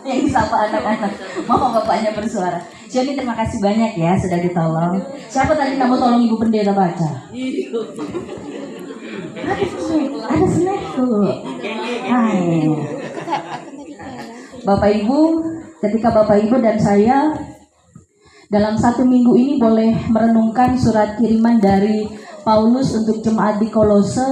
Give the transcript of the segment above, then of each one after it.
Yang disapa anak-anak. Mama bapaknya bersuara. Jadi terima kasih banyak ya sudah ditolong. Siapa tadi kamu tolong Ibu Pendeta baca? Ada snack tuh. Hai. Bapak Ibu, ketika Bapak Ibu dan saya dalam 1 minggu ini boleh merenungkan surat kiriman dari Paulus untuk jemaat di Kolose,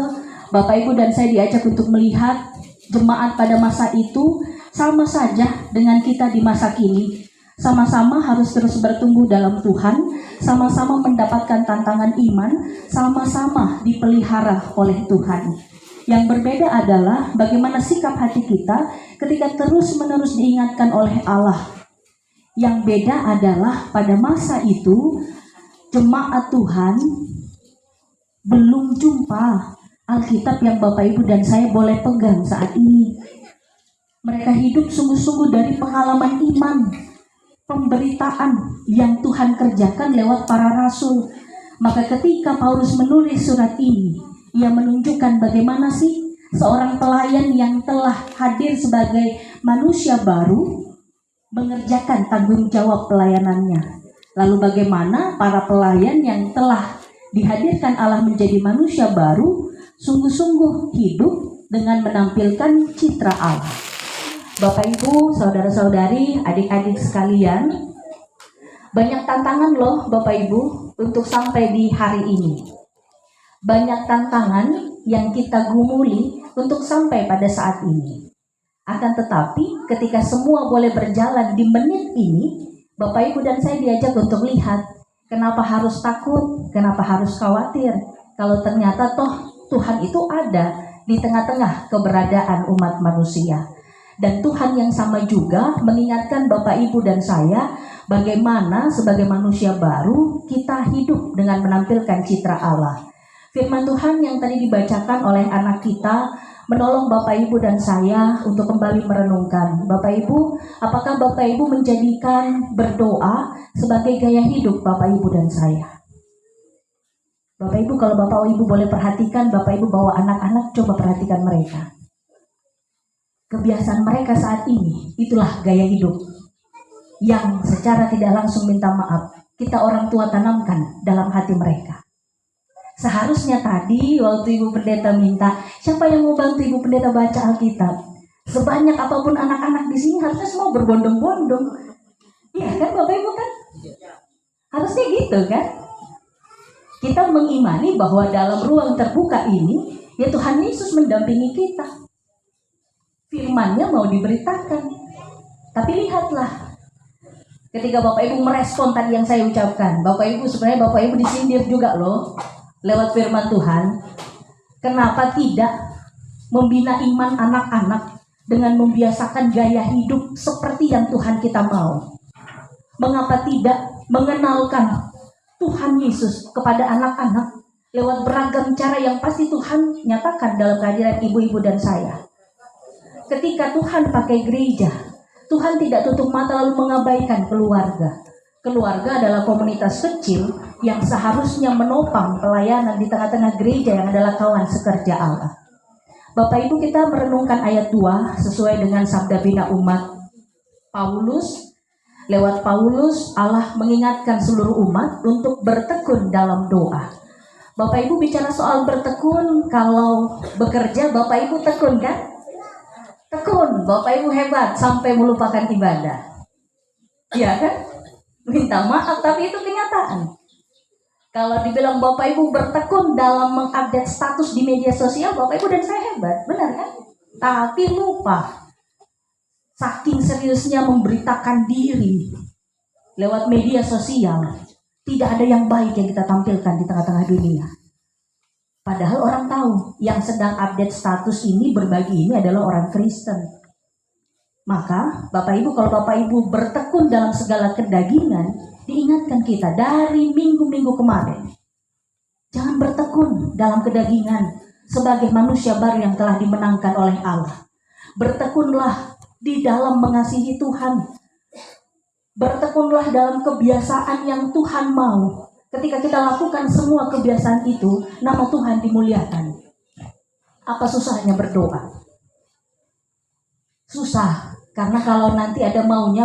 Bapak Ibu dan saya diajak untuk melihat jemaat pada masa itu sama saja dengan kita di masa kini. Sama-sama harus terus bertumbuh dalam Tuhan, sama-sama mendapatkan tantangan iman, sama-sama dipelihara oleh Tuhan. Yang berbeda adalah bagaimana sikap hati kita ketika terus-menerus diingatkan oleh Allah. Yang beda adalah pada masa itu jemaat Tuhan belum jumpa Alkitab yang Bapak Ibu dan saya boleh pegang saat ini. Mereka hidup sungguh-sungguh dari pengalaman iman, pemberitaan yang Tuhan kerjakan lewat para rasul. Maka ketika Paulus menulis surat ini, ia menunjukkan bagaimana sih seorang pelayan yang telah hadir sebagai manusia baru mengerjakan tanggung jawab pelayanannya. Lalu bagaimana para pelayan yang telah dihadirkan Allah menjadi manusia baru sungguh-sungguh hidup dengan menampilkan citra Allah. Bapak Ibu, saudara-saudari, adik-adik sekalian, banyak tantangan loh Bapak Ibu untuk sampai di hari ini. Banyak tantangan yang kita gumuli untuk sampai pada saat ini. Akan tetapi ketika semua boleh berjalan di menit ini, Bapak Ibu dan saya diajak untuk lihat kenapa harus takut, kenapa harus khawatir. Kalau ternyata toh Tuhan itu ada di tengah-tengah keberadaan umat manusia. Dan Tuhan yang sama juga mengingatkan Bapak Ibu dan saya bagaimana sebagai manusia baru kita hidup dengan menampilkan citra Allah. Firman Tuhan yang tadi dibacakan oleh anak kita menolong Bapak Ibu dan saya untuk kembali merenungkan. Bapak Ibu, apakah Bapak Ibu menjadikan berdoa sebagai gaya hidup Bapak Ibu dan saya? Bapak Ibu, kalau Bapak Ibu boleh perhatikan, Bapak Ibu bawa anak-anak, coba perhatikan mereka. Kebiasaan mereka saat ini, itulah gaya hidup yang secara tidak langsung minta maaf, kita orang tua tanamkan dalam hati mereka. Seharusnya tadi waktu Ibu Pendeta minta, siapa yang mau bantu Ibu Pendeta baca Alkitab? Sebanyak apapun anak-anak di sini harusnya semua berbondong-bondong. Iya kan Bapak Ibu kan? Harusnya gitu kan? Kita mengimani bahwa dalam ruang terbuka ini, ya Tuhan Yesus mendampingi kita. Firman-Nya mau diberitakan. Tapi lihatlah, ketika Bapak Ibu merespon tadi yang saya ucapkan, Bapak Ibu sebenarnya Bapak Ibu disindir juga loh lewat firman Tuhan. Kenapa tidak membina iman anak-anak dengan membiasakan gaya hidup seperti yang Tuhan kita mau? Mengapa tidak mengenalkan Tuhan Yesus kepada anak-anak lewat beragam cara yang pasti Tuhan nyatakan dalam kehadiran ibu-ibu dan saya? Ketika Tuhan pakai gereja, Tuhan tidak tutup mata lalu mengabaikan keluarga. Keluarga adalah komunitas kecil yang seharusnya menopang pelayanan di tengah-tengah gereja yang adalah kawan sekerja Allah. Bapak Ibu, kita merenungkan ayat 2 sesuai dengan sabda bina umat Paulus. Lewat Paulus, Allah mengingatkan seluruh umat untuk bertekun dalam doa. Bapak Ibu bicara soal bertekun, kalau bekerja Bapak Ibu tekun kan? Tekun, Bapak Ibu hebat sampai melupakan ibadah. Iya kan? Minta maaf, tapi itu kenyataan. Kalau dibilang Bapak Ibu bertekun dalam mengupdate status di media sosial, Bapak Ibu dan saya hebat, benar kan? Tapi lupa. Saking seriusnya memberitakan diri lewat media sosial, tidak ada yang baik yang kita tampilkan di tengah-tengah dunia. Padahal orang tahu yang sedang update status ini, berbagi ini adalah orang Kristen. Maka Bapak Ibu, kalau Bapak Ibu bertekun dalam segala kedagingan, diingatkan kita dari minggu-minggu kemarin, jangan bertekun dalam kedagingan sebagai manusia baru yang telah dimenangkan oleh Allah. Bertekunlah di dalam mengasihi Tuhan. Bertekunlah dalam kebiasaan yang Tuhan mau. Ketika kita lakukan semua kebiasaan itu, nama Tuhan dimuliakan. Apa susahnya berdoa? Susah, Karena kalau nanti ada maunya